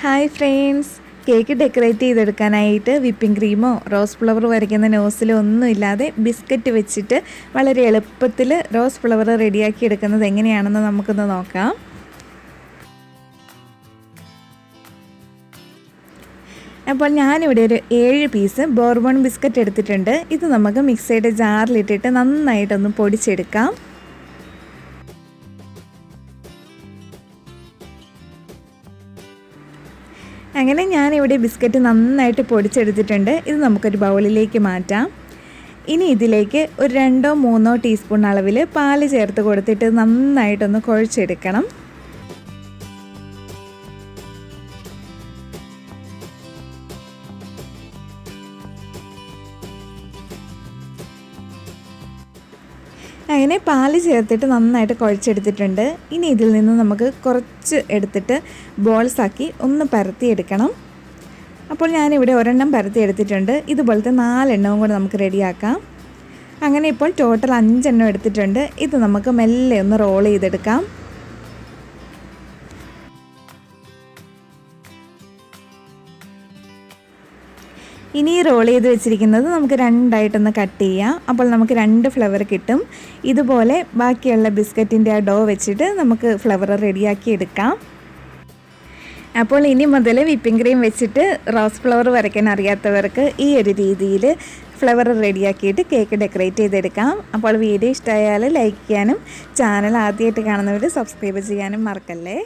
Hi friends, cake decorate ചെയ്തെടുക്കാനായിട്ട് whipping ക്രീമോ rose flower വരയ്ക്കുന്ന നോസിലോ ഒന്നുമില്ലാതെ ബിസ്ക്കറ്റ് വെച്ചിട്ട് വളരെ എളുപ്പത്തിൽ റോസ് ഫ്ലവർ റെഡിയാക്കി എടുക്കുന്നത് എങ്ങനെയാണെന്ന് നമുക്കൊന്ന് നോക്കാം. അപ്പോൾ ഞാനിവിടെ ഒരു 7 പീസ് ബോർബൺ ബിസ്ക്കറ്റ് എടുത്തിട്ടുണ്ട്. ഇത് നമുക്ക് മിക്സിയുടെ ജാറിലിട്ടിട്ട് നന്നായിട്ടൊന്ന് പൊടിച്ചെടുക്കാം. അങ്ങനെ ഞാനിവിടെ ബിസ്ക്കറ്റ് നന്നായിട്ട് പൊടിച്ചെടുത്തിട്ടുണ്ട്. ഇത് നമുക്കൊരു ബൗളിലേക്ക് മാറ്റാം. ഇനി ഇതിലേക്ക് ഒരു 2-3 ടീസ്പൂൺ അളവിൽ പാല് ചേർത്ത് കൊടുത്തിട്ട് നന്നായിട്ടൊന്ന് കുഴച്ചെടുക്കണം. അങ്ങനെ പാല് ചേർത്തിട്ട് നന്നായിട്ട് കുഴച്ചെടുത്തിട്ടുണ്ട്. ഇനി ഇതിൽ നിന്ന് നമുക്ക് കുറച്ച് എടുത്തിട്ട് ബോൾസാക്കി ഒന്ന് പരത്തിയെടുക്കണം. അപ്പോൾ ഞാനിവിടെ ഒരെണ്ണം പരത്തിയെടുത്തിട്ടുണ്ട്. ഇതുപോലത്തെ 4 എണ്ണവും കൂടെ നമുക്ക് റെഡിയാക്കാം. അങ്ങനെ ഇപ്പോൾ ടോട്ടൽ 5 എണ്ണം എടുത്തിട്ടുണ്ട്. ഇത് നമുക്ക് മെല്ലെ ഒന്ന് റോൾ ചെയ്തെടുക്കാം. ഇനി റോൾ ചെയ്ത് വെച്ചിരിക്കുന്നത് നമുക്ക് 2ആയിട്ടൊന്ന് കട്ട് ചെയ്യാം. അപ്പോൾ നമുക്ക് 2 ഫ്ലവർ കിട്ടും. ഇതുപോലെ ബാക്കിയുള്ള ബിസ്ക്കറ്റിൻ്റെ ആ ഡോ വെച്ചിട്ട് നമുക്ക് ഫ്ലവർ റെഡിയാക്കി എടുക്കാം. അപ്പോൾ ഇനി മുതൽ വിപ്പിംഗ് ക്രീം വെച്ചിട്ട് റോസ് ഫ്ലവർ വരയ്ക്കാൻ അറിയാത്തവർക്ക് ഈ ഒരു രീതിയിൽ ഫ്ലവർ റെഡിയാക്കിയിട്ട് കേക്ക് ഡെക്കറേറ്റ് ചെയ്തെടുക്കാം. അപ്പോൾ വീഡിയോ ഇഷ്ടമായാൽ ലൈക്ക് ചെയ്യാനും ചാനൽ ആദ്യമായിട്ട് കാണുന്നവർ സബ്സ്ക്രൈബ് ചെയ്യാനും മറക്കല്ലേ.